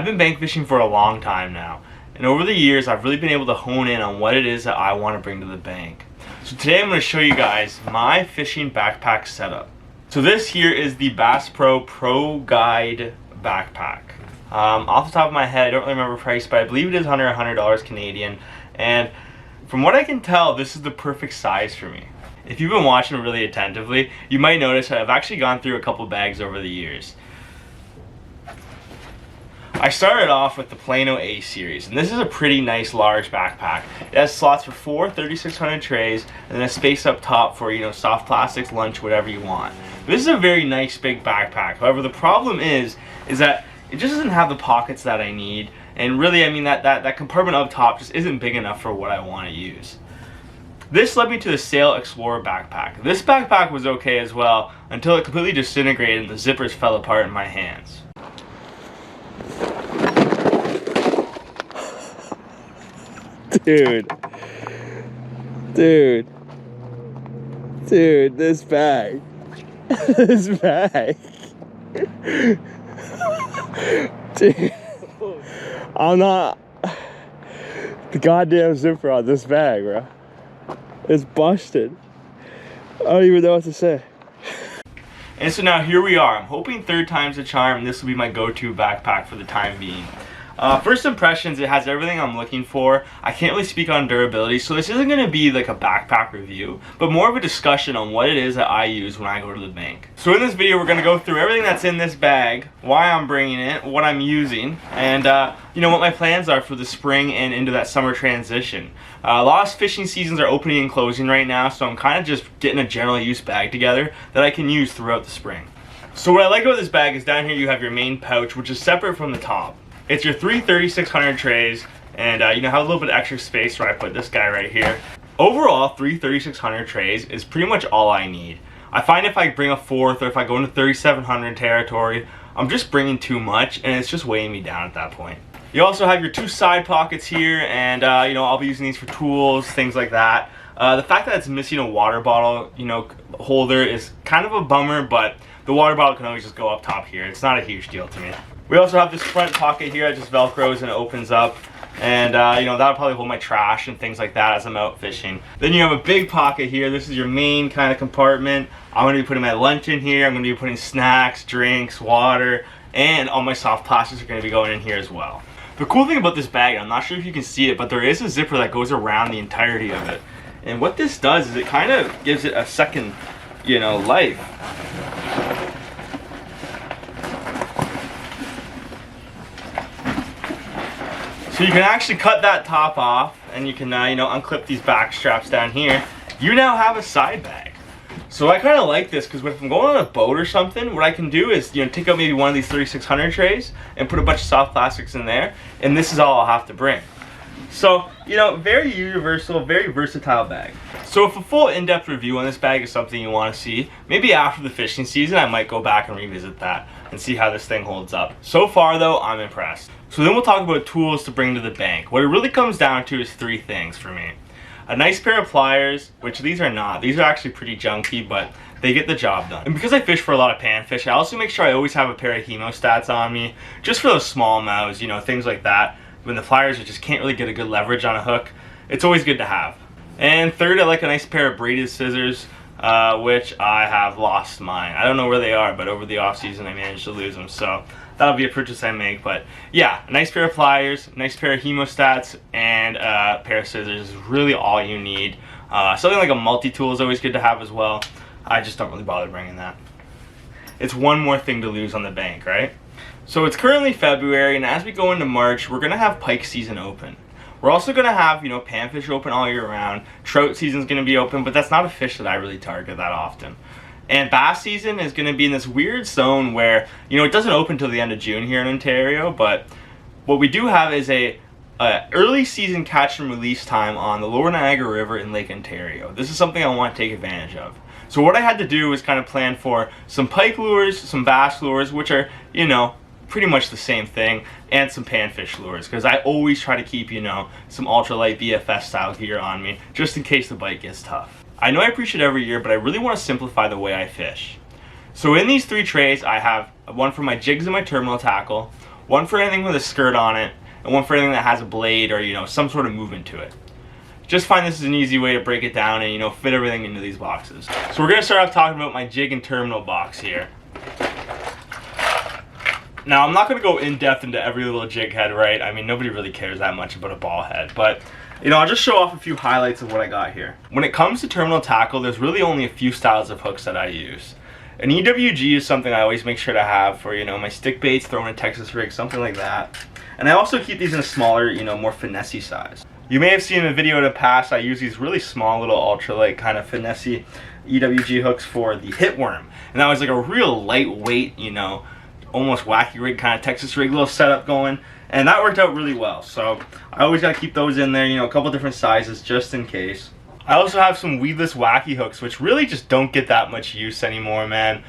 I've been bank fishing for a long time now, and over the years I've really been able to hone in on what it is that I want to bring to the bank. So today I'm going to show you guys my fishing backpack setup. So this here is the Bass Pro Guide backpack. Off the top of my head, I don't really remember price, but I believe it is under $100 Canadian, and from what I can tell, this is the perfect size for me. If you've been watching really attentively, you might notice that I've actually gone through a couple bags over the years. I started off with the Plano A series, and this is a pretty nice large backpack. It has slots for 4 3600 trays, and then a space up top for, soft plastics, lunch, whatever you want. This is a very nice big backpack. However, the problem is that it just doesn't have the pockets that I need, and really, I mean, that compartment up top just isn't big enough for what I want to use. This led me to the Sail Explorer backpack. This backpack was okay as well until it completely disintegrated and the zippers fell apart in my hands. Dude, this bag, dude, I'm not, the goddamn zipper on this bag, bro, it's busted. I don't even know what to say. And so now here we are. I'm hoping third time's a charm. This will be my go-to backpack for the time being. First impressions, it has everything I'm looking for. I can't really speak on durability, so this isn't going to be like a backpack review, but more of a discussion on what it is that I use when I go to the bank. So in this video, we're going to go through everything that's in this bag, why I'm bringing it, what I'm using, and what my plans are for the spring and into that summer transition. A lot of fishing seasons are opening and closing right now, so I'm kind of just getting a general use bag together that I can use throughout the spring. So what I like about this bag is down here you have your main pouch, which is separate from the top. It's your 3 3600 trays, and have a little bit of extra space where I put this guy right here. Overall, 3 3600 trays is pretty much all I need. I find if I bring a fourth or if I go into 3700 territory, I'm just bringing too much, and it's just weighing me down at that point. You also have your 2 side pockets here, and I'll be using these for tools, things like that. The fact that it's missing a water bottle, holder is kind of a bummer, but the water bottle can always just go up top here. It's not a huge deal to me. We also have this front pocket here that just velcros and it opens up, and that'll probably hold my trash and things like that as I'm out fishing. Then you have a big pocket here. This is your main kind of compartment. I'm going to be putting my lunch in here. I'm going to be putting snacks, drinks, water, and all my soft plastics are going to be going in here as well. The cool thing about this bag, I'm not sure if you can see it, but there is a zipper that goes around the entirety of it. And what this does is it kind of gives it a second, life. So you can actually cut that top off, and you can unclip these back straps down here. You now have a side bag. So I kind of like this because if I'm going on a boat or something, what I can do is take out maybe one of these 3600 trays and put a bunch of soft plastics in there, and this is all I'll have to bring. So very universal, very versatile bag. So if a full in-depth review on this bag is something you want to see, maybe after the fishing season I might go back and revisit that and see how this thing holds up. So far though, I'm impressed. So then we'll talk about tools to bring to the bank. What it really comes down to is 3 things for me. A nice pair of pliers, which these are not. These are actually pretty junky, but they get the job done. And because I fish for a lot of panfish, I also make sure I always have a pair of hemostats on me, just for those small mouths, things like that. When the pliers just can't really get a good leverage on a hook, it's always good to have. And third, I like a nice pair of braided scissors, which I have lost mine. I don't know where they are, but over the off season I managed to lose them, so that'll be a purchase I make. But yeah, a nice pair of pliers, a nice pair of hemostats, and a pair of scissors is really all you need. Something like a multi-tool is always good to have as well. I just don't really bother bringing that. It's one more thing to lose on the bank, right? So it's currently February, and as we go into March, we're going to have pike season open. We're also going to have, panfish open all year round. Trout season's going to be open, but that's not a fish that I really target that often. And bass season is going to be in this weird zone where, it doesn't open until the end of June here in Ontario, but what we do have is a early season catch and release time on the Lower Niagara River in Lake Ontario. This is something I want to take advantage of. So what I had to do was kind of plan for some pike lures, some bass lures, which are, pretty much the same thing, and some panfish lures, because I always try to keep, some ultralight BFS style gear on me, just in case the bite gets tough. I know I preach it every year, but I really want to simplify the way I fish. So in these 3 trays, I have one for my jigs and my terminal tackle, One for anything with a skirt on it, and one for anything that has a blade or, you know, some sort of movement to it. Just find this is an easy way to break it down and, you know, fit everything into these boxes. So we're gonna start off talking about my jig and terminal box here. Now, I'm not gonna go in depth into every little jig head, right? I mean, nobody really cares that much about a ball head, but, you know, I'll just show off a few highlights of what I got here. When it comes to terminal tackle, there's really only a few styles of hooks that I use. An EWG is something I always make sure to have for, you know, my stick baits, throwing a Texas rig, something like that. And I also keep these in a smaller, you know, more finessey size. You may have seen in a video in the past, I use these really small little ultralight kind of finessey EWG hooks for the hit worm. And that was like a real lightweight, you know, almost wacky rig kind of Texas rig little setup going. And that worked out really well. So I always got to keep those in there, you know, a couple different sizes just in case. I also have some weedless wacky hooks, which really just don't get that much use anymore, man.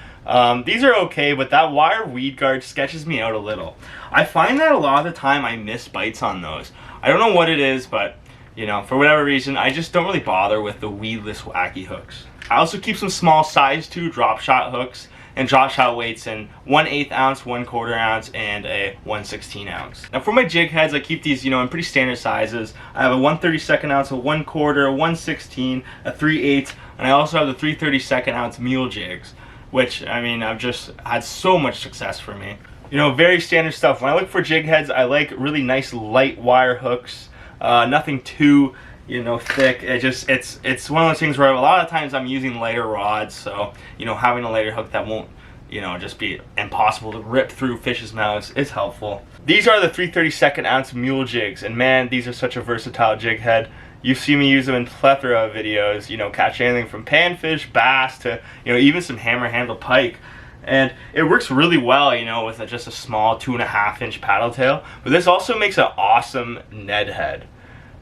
These are okay, but that wire weed guard sketches me out a little. I find that a lot of the time I miss bites on those. I don't know what it is, but, you know, for whatever reason, I just don't really bother with the weedless wacky hooks. I also keep some small size 2 drop shot hooks and drop shot weights in 1/8 ounce, 1/4 ounce, and a 1/16 ounce. Now for my jig heads, I keep these, you know, in pretty standard sizes. I have a 1/32 ounce, a 1/4, a 1/16, a 3/8, and I also have the 3/32 ounce mule jigs, which, I mean, I've just had so much success for me. You know, very standard stuff. When I look for jig heads, I like really nice light wire hooks, nothing too, you know, thick. It's one of those things where a lot of times I'm using lighter rods, so, you know, having a lighter hook that won't, you know, just be impossible to rip through fish's mouths is helpful. These are the 3/32 ounce mule jigs, and man, these are such a versatile jig head. You've seen me use them in plethora of videos, you know, catch anything from panfish, bass, to, you know, even some hammer handle pike. And it works really well, you know, with just a small 2.5 inch paddle tail. But this also makes an awesome Ned head.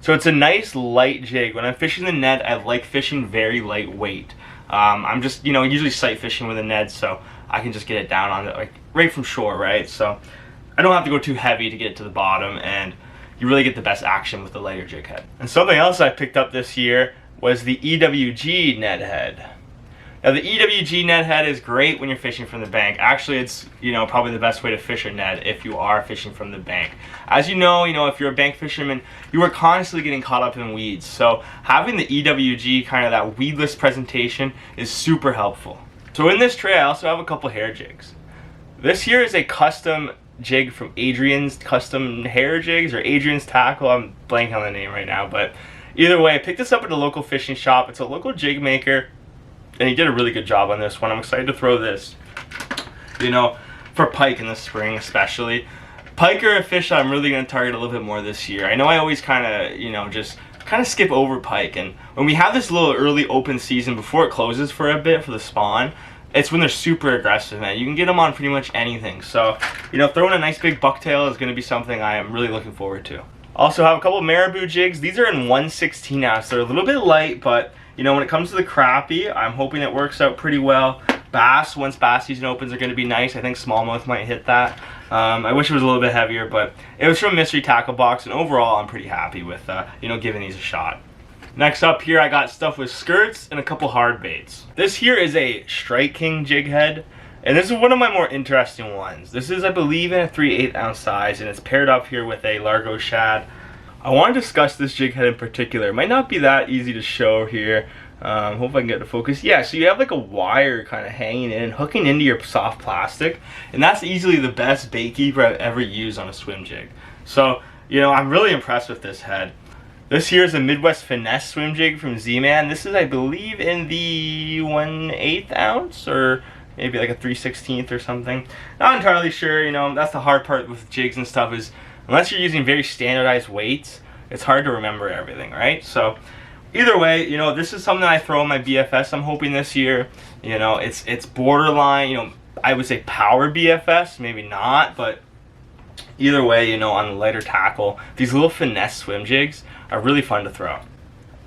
So it's a nice light jig. When I'm fishing the Ned, I like fishing very lightweight. I'm just, you know, usually sight fishing with a Ned, so I can just get it down on it, like right from shore, right? So I don't have to go too heavy to get it to the bottom, and you really get the best action with the lighter jig head. And something else I picked up this year was the EWG Ned head. Now the EWG Ned head is great when you're fishing from the bank. Actually, it's, you know, probably the best way to fish a Ned if you are fishing from the bank. As you know, if you're a bank fisherman, you are constantly getting caught up in weeds. So having the EWG, kind of that weedless presentation, is super helpful. So in this tray, I also have a couple hair jigs. This here is a custom jig from Adrian's Custom Hair Jigs, or Adrian's Tackle. I'm blanking on the name right now, but either way, I picked this up at a local fishing shop. It's a local jig maker, and he did a really good job on this one. I'm excited to throw this, you know, for pike in the spring especially. Pike are a fish that I'm really going to target a little bit more this year. I know I always kind of, you know, just kind of skip over pike, and when we have this little early open season before it closes for a bit for the spawn, it's when they're super aggressive, man. You can get them on pretty much anything. So, you know, throwing a nice big bucktail is going to be something I am really looking forward to. Also have a couple marabou jigs. These are in 1/16 ounce. They're a little bit light, but, you know, when it comes to the crappie, I'm hoping it works out pretty well. Bass, once bass season opens, are going to be nice. I think smallmouth might hit that. I wish it was a little bit heavier, but it was from Mystery Tackle Box, and overall, I'm pretty happy with, you know, giving these a shot. Next up here, I got stuff with skirts and a couple hard baits. This here is a Strike King jig head, and this is one of my more interesting ones. This is, I believe, in a 3/8 ounce size, and it's paired up here with a Largo shad. I want to discuss this jig head in particular. It might not be that easy to show here. Hope I can get the focus. Yeah, so you have like a wire kind of hanging in, hooking into your soft plastic, and that's easily the best bait keeper I've ever used on a swim jig. So, you know, I'm really impressed with this head. This here is a Midwest Finesse swim jig from Z-Man. This is, I believe, in the 1/8 ounce, or maybe like a 3/16 or something. Not entirely sure, you know, that's the hard part with jigs and stuff, is unless you're using very standardized weights, it's hard to remember everything, right? So either way, you know, this is something that I throw in my BFS, I'm hoping this year. You know, it's borderline, you know, I would say power BFS, maybe not, but either way, you know, on the lighter tackle, these little finesse swim jigs are really fun to throw.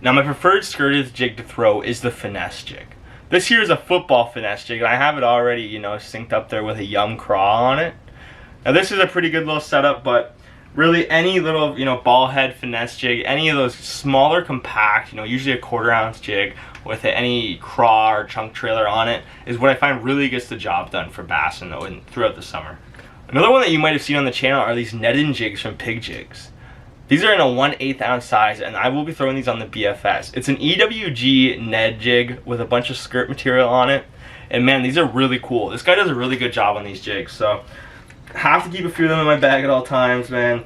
Now, my preferred skirted jig to throw is the finesse jig. This here is a football finesse jig, and I have it already, you know, synced up there with a Yum craw on it. Now, this is a pretty good little setup, but really any little, you know, ball head finesse jig, any of those smaller compact, you know, usually a 1/4 ounce jig with any craw or chunk trailer on it, is what I find really gets the job done for bass and throughout the summer. Another one that you might have seen on the channel are these netted jigs from Pig Jigs. These are in a 1/8 ounce size, and I will be throwing these on the BFS. It's an EWG Ned jig with a bunch of skirt material on it. And man, these are really cool. This guy does a really good job on these jigs. So I have to keep a few of them in my bag at all times, man.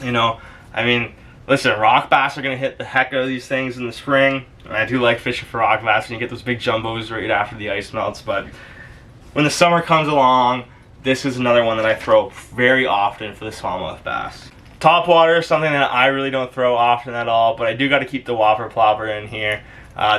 You know, I mean, listen, rock bass are gonna hit the heck out of these things in the spring. And I do like fishing for rock bass when you get those big jumbos right after the ice melts. But when the summer comes along, this is another one that I throw very often for the smallmouth bass. Topwater is something that I really don't throw often at all, but I do got to keep the whopper plopper in here.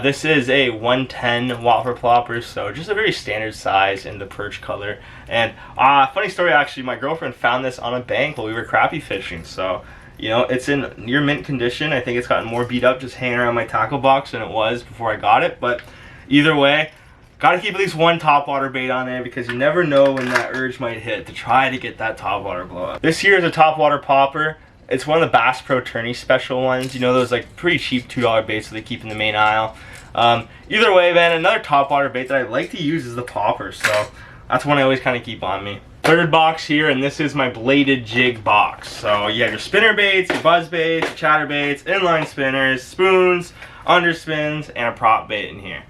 This is a 110 whopper plopper, so just a very standard size in the perch color. And funny story, actually, my girlfriend found this on a bank while we were crappie fishing. So, you know, it's in near mint condition. I think it's gotten more beat up just hanging around my tackle box than it was before I got it. But either way, got to keep at least one topwater bait on there because you never know when that urge might hit to try to get that topwater blow up. This here is a topwater popper. It's one of the Bass Pro Tourney special ones. You know, those like pretty cheap $2 baits that they keep in the main aisle. Either way, man, another topwater bait that I like to use is the popper. So that's one I always kind of keep on me. Third box here, and this is my bladed jig box. So you have your spinner baits, your buzz baits, your chatter baits, inline spinners, spoons, underspins, and a prop bait in here.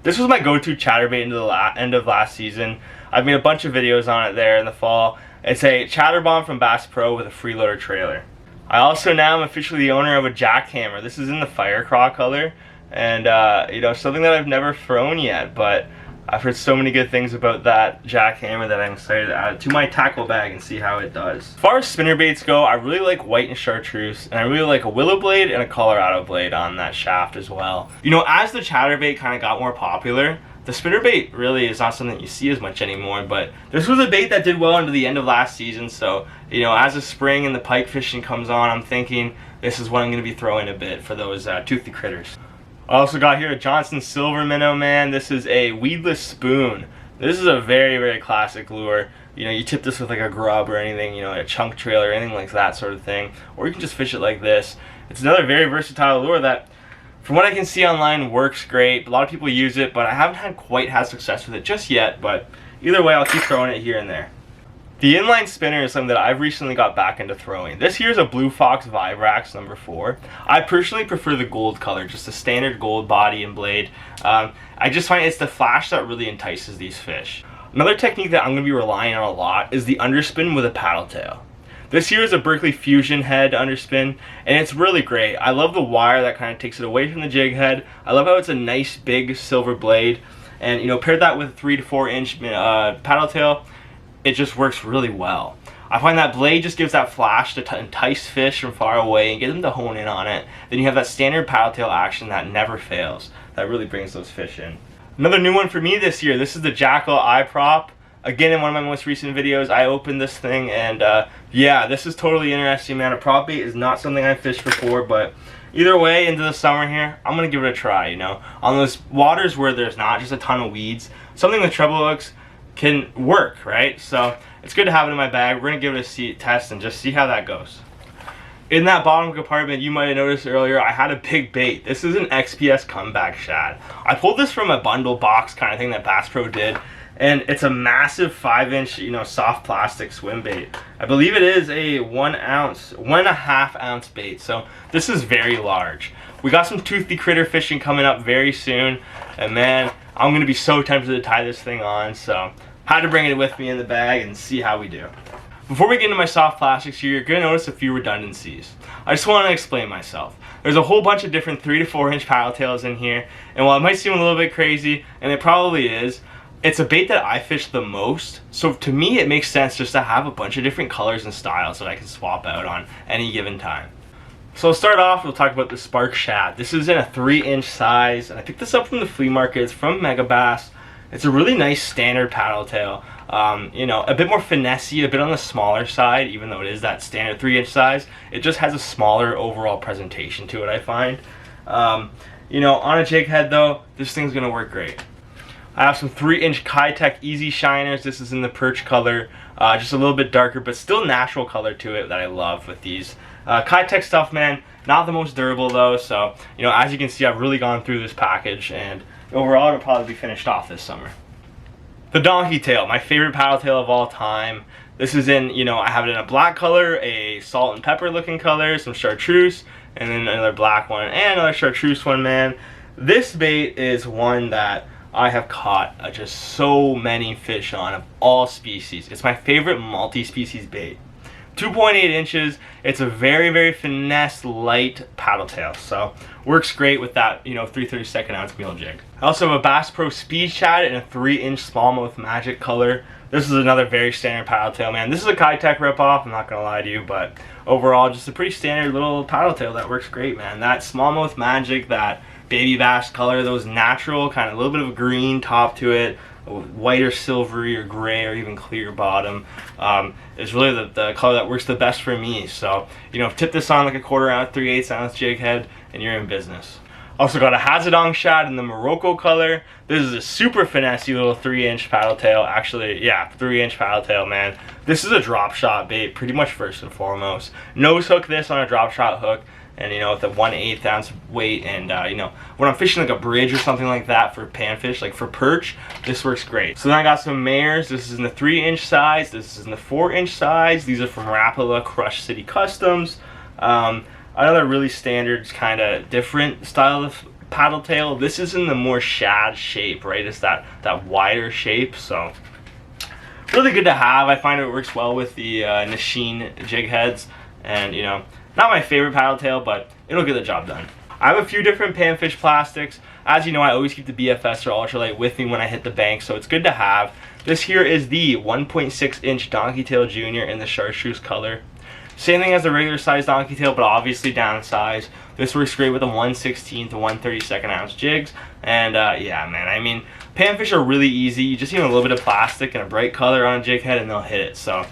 This was my go-to chatterbait into the end of last season. I've made a bunch of videos on it there in the fall. It's a chatter bomb from Bass Pro with a freeloader trailer. I also now am officially the owner of a jackhammer. This is in the fire craw color, and you know, something that I've never thrown yet, but I've heard so many good things about that jackhammer that I'm excited to add it to my tackle bag and see how it does. As far as spinner baits go, I really like white and chartreuse, and I really like a willow blade and a Colorado blade on that shaft as well. You know, as the chatterbait kind of got more popular, the spinnerbait really is not something that you see as much anymore, but this was a bait that did well into the end of last season. So, you know, as the spring and the pike fishing comes on, I'm thinking this is what I'm going to be throwing a bit for those toothy critters. I also got here a Johnson Silver Minnow, man. This is a weedless spoon. This is a very, very classic lure. You know, you tip this with like a grub or anything, you know, a chunk trail or anything like that sort of thing. Or you can just fish it like this. It's another very versatile lure that, from what I can see online, works great. A lot of people use it, but I haven't had quite had success with it just yet. But either way, I'll keep throwing it here and there. The inline spinner is something that I've recently got back into throwing. This here is a Blue Fox Vibrax number 4. I personally prefer the gold color, just the standard gold body and blade. I just find it's the flash that really entices these fish. Another technique that I'm going to be relying on a lot is the underspin with a paddle tail. This here is a Berkeley Fusion head underspin, and it's really great. I love the wire that kind of takes it away from the jig head. I love how it's a nice big silver blade, and you know, paired that with a 3 to 4 inch paddle tail, it just works really well. I find that blade just gives that flash to entice fish from far away and get them to hone in on it. Then you have that standard paddle tail action that never fails. That really brings those fish in. Another new one for me this year, this is the Jackal eye prop. Again, in one of my most recent videos, I opened this thing, and yeah, this is totally interesting, man. A prop bait is not something I've fished before, but either way, into the summer here, I'm going to give it a try, you know. On those waters where there's not just a ton of weeds, something with treble hooks can work, right? So it's good to have it in my bag. We're going to give it a test and just see how that goes. In that bottom compartment, you might have noticed earlier, I had a big bait. This is an XPS comeback shad. I pulled this from a bundle box kind of thing that Bass Pro did. And it's a massive 5-inch, you know, soft plastic swim bait. I believe it is a 1.5 ounce bait. So this is very large. We got some toothy critter fishing coming up very soon. And man, I'm gonna be so tempted to tie this thing on. So had to bring it with me in the bag and see how we do. Before we get into my soft plastics here, you're gonna notice a few redundancies. I just wanna explain myself. There's a whole bunch of different 3 to 4 inch paddle tails in here. And while it might seem a little bit crazy, and it probably is, it's a bait that I fish the most, so to me it makes sense just to have a bunch of different colors and styles that I can swap out on any given time. So I'll start off, we'll talk about the Spark Shad. This is in a 3-inch size, and I picked this up from the flea market. It's from Mega Bass. It's a really nice standard paddle tail. You know, a bit more finessey, a bit on the smaller side, even though it is that standard 3-inch size. It just has a smaller overall presentation to it, I find. You know, on a jig head though, this thing's gonna work great. I have some 3-inch Kitech Easy Shiners. This is in the perch color, just a little bit darker, but still natural color to it that I love with these. Kitech stuff, man, not the most durable though, so, you know, as you can see, I've really gone through this package, and overall, it'll probably be finished off this summer. The Donkey Tail, my favorite paddle tail of all time. This is in, you know, I have it in a black color, a salt and pepper looking color, some chartreuse, and then another black one, and another chartreuse one, man. This bait is one that I have caught just so many fish on of all species. It's my favorite multi-species bait. 2.8 inches. It's a very, very finesse light paddle tail, so works great with that, you know, 3/32 ounce meal jig. I also have a Bass Pro Speed Shad in a 3-inch smallmouth magic color. This is another very standard paddle tail, man. This is a Kitech ripoff, I'm not gonna lie to you, but overall just a pretty standard little paddle tail that works great, man. That smallmouth magic, that baby bass color, those natural kind of a little bit of a green top to it, white or silvery or gray or even clear bottom, is really the color that works the best for me. So, you know, tip this on like a 1/4 ounce, 3/8 ounce jig head and you're in business. Also got a Hazadong shad in the Morocco color. This is a super finessey little 3-inch paddle tail. Actually, yeah, 3-inch paddle tail, man. This is a drop shot bait, pretty much first and foremost. Nose hook this on a drop shot hook, and, you know, with a 1/8 ounce weight, and you know, when I'm fishing like a bridge or something like that for panfish, like for perch, this works great. So then I got some mares. This is in the 3-inch size. This is in the 4-inch size. These are from Rapala Crush City Customs. Another really standard kind of different style of paddle tail. This is in the more shad shape, right? It's that wider shape, so really good to have. I find it works well with the Nishine jig heads, and, you know, not my favorite paddle tail, but it'll get the job done. I have a few different panfish plastics. As you know, I always keep the BFS or ultralight with me when I hit the bank, so it's good to have. This here is the 1.6-inch Donkey Tail Junior in the chartreuse color. Same thing as the regular size Donkey Tail, but obviously downsized. This works great with a 1/16 to 1/32 ounce jigs. And yeah, man, I mean, panfish are really easy. You just need a little bit of plastic and a bright color on a jig head and they'll hit it. So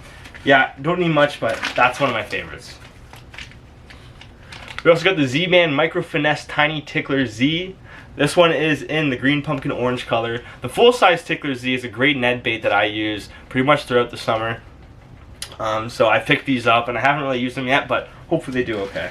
yeah, don't need much, but that's one of my favorites. We also got the Z-Man Micro Finesse Tiny Tickler Z. This one is in the green pumpkin orange color. The full-size Tickler Z is a great Ned bait that I use pretty much throughout the summer. So I picked these up, and I haven't really used them yet, but hopefully they do okay.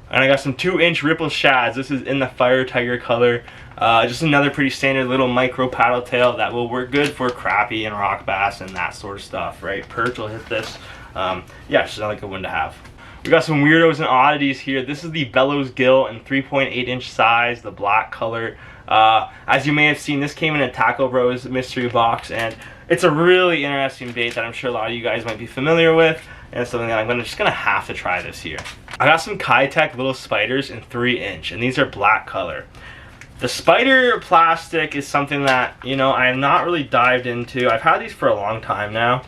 And I got some 2-inch Ripple Shads. This is in the Fire Tiger color. Just another pretty standard little micro paddle tail that will work good for crappie and rock bass and that sort of stuff, right? Perch will hit this. Yeah, just another good one to have. We got some weirdos and oddities here. This is the Bellows Gill in 3.8-inch size, the black color. As you may have seen, this came in a Tackle Bros mystery box, and it's a really interesting bait that I'm sure a lot of you guys might be familiar with, and something that I'm just gonna have to try this year. I got some Kitech little spiders in 3-inch, and these are black color. The spider plastic is something that, you know, I have not really dived into. I've had these for a long time now,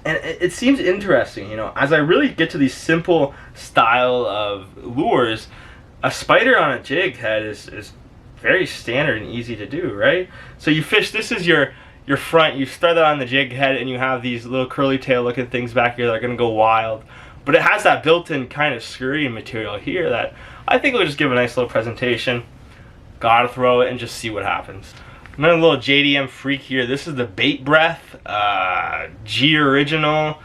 and it seems interesting, you know, as I really get to these simple style of lures, a spider on a jig head is very standard and easy to do, right? So you fish, this is your front, you start that on the jig head, and you have these little curly tail looking things back here that are gonna go wild. But it has that built-in kind of scurrying material here that I think will just give a nice little presentation. Gotta throw it and just see what happens. Another little JDM freak here. This is the Bait Breath G Original.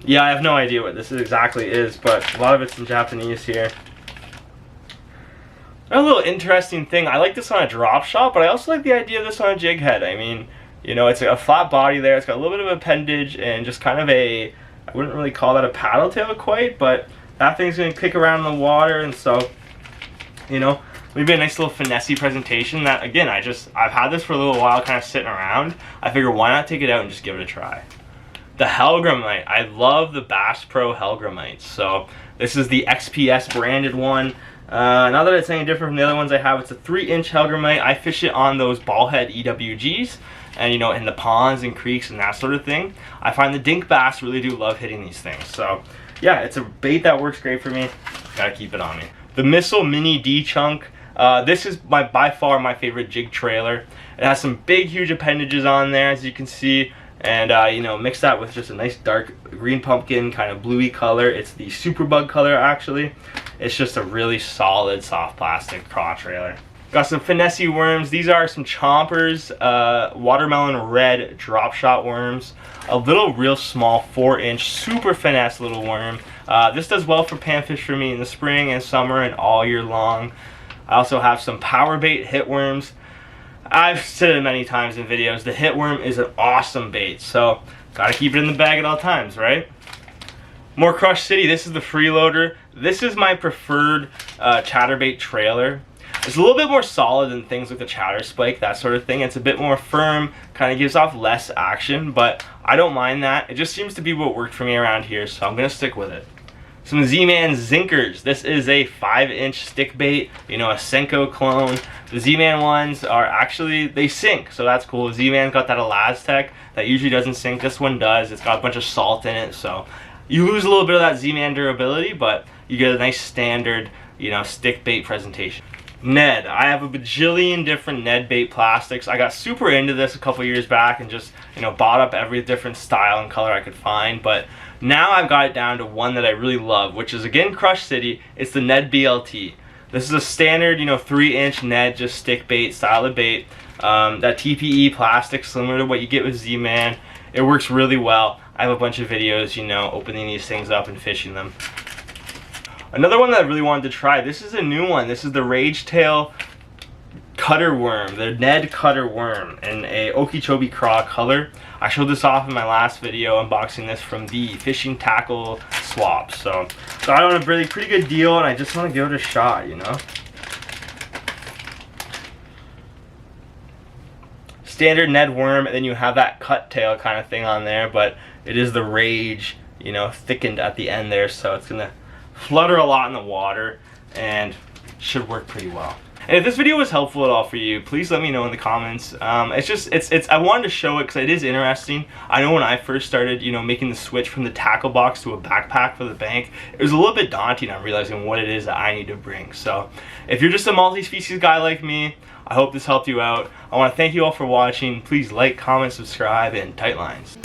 Yeah, I have no idea what this exactly is, but a lot of it's in Japanese here. A little interesting thing, I like this on a drop shot, but I also like the idea of this on a jig head. I mean, you know, it's a flat body there, it's got a little bit of appendage and just kind of a, I wouldn't really call that a paddle tail quite, but that thing's gonna kick around in the water, and so, you know, maybe a nice little finessey presentation that, again, I've had this for a little while kind of sitting around. I figure why not take it out and just give it a try. The Hellgrammite, I love the Bass Pro Hellgrammites. So this is the XPS branded one. Not that it's any different from the other ones I have, it's a 3-inch Hellgrammite. I fish it on those ball head EWGs, and, you know, in the ponds and creeks and that sort of thing. I find the dink bass really do love hitting these things. So yeah, it's a bait that works great for me. Gotta keep it on me. The Missile Mini D Chunk. This is by far my favorite jig trailer. It has some big, huge appendages on there, as you can see, and you know, mix that with just a nice dark green pumpkin kind of bluey color. It's the Superbug color, actually. It's just a really solid, soft plastic craw trailer. Got some finessey worms. These are some Chompers watermelon red drop shot worms. A little real small 4-inch super finesse little worm. This does well for panfish for me in the spring and summer and all year long. I also have some power bait hit worms. I've said it many times in videos, the hitworm is an awesome bait, so gotta keep it in the bag at all times, right? More Crush City. This is the freeloader. This is my preferred chatterbait trailer. It's a little bit more solid than things like the chatter spike, that sort of thing. It's a bit more firm, kind of gives off less action, but I don't mind that. It just seems to be what worked for me around here, so I'm gonna stick with it. Some Z-Man Zinkers. This is a 5-inch stick bait, you know, a Senko clone. The Z-Man ones are actually, they sink, so that's cool. Z-Man got that Elastec that usually doesn't sink. This one does. It's got a bunch of salt in it, so you lose a little bit of that Z-Man durability, but you get a nice standard, you know, stick bait presentation. Ned. I have a bajillion different Ned bait plastics. I got super into this a couple years back and just, you know, bought up every different style and color I could find, but now I've got it down to one that I really love, which is again Crush City. It's the Ned BLT. This is a standard, you know, 3-inch Ned, just stick bait style of bait. That TPE plastic, similar to what you get with Z-Man. It works really well. I have a bunch of videos, you know, opening these things up and fishing them. Another one that I really wanted to try, this is a new one. This is the Rage Tail Cutter Worm, the Ned Cutter Worm in a Okeechobee Craw color. I showed this off in my last video unboxing this from the Fishing Tackle Swap. So got it on a pretty good deal, and I just want to give it a shot, you know. Standard Ned worm, and then you have that cut tail kind of thing on there, but it is the Rage, you know, thickened at the end there, so it's gonna flutter a lot in the water and should work pretty well. And if this video was helpful at all for you, please let me know in the comments. I wanted to show it because it is interesting. I know when I first started, you know, making the switch from the tackle box to a backpack for the bank, it was a little bit daunting on realizing what it is that I need to bring. So if you're just a multi-species guy like me, I hope this helped you out. I want to thank you all for watching. Please like, comment, subscribe, and tight lines.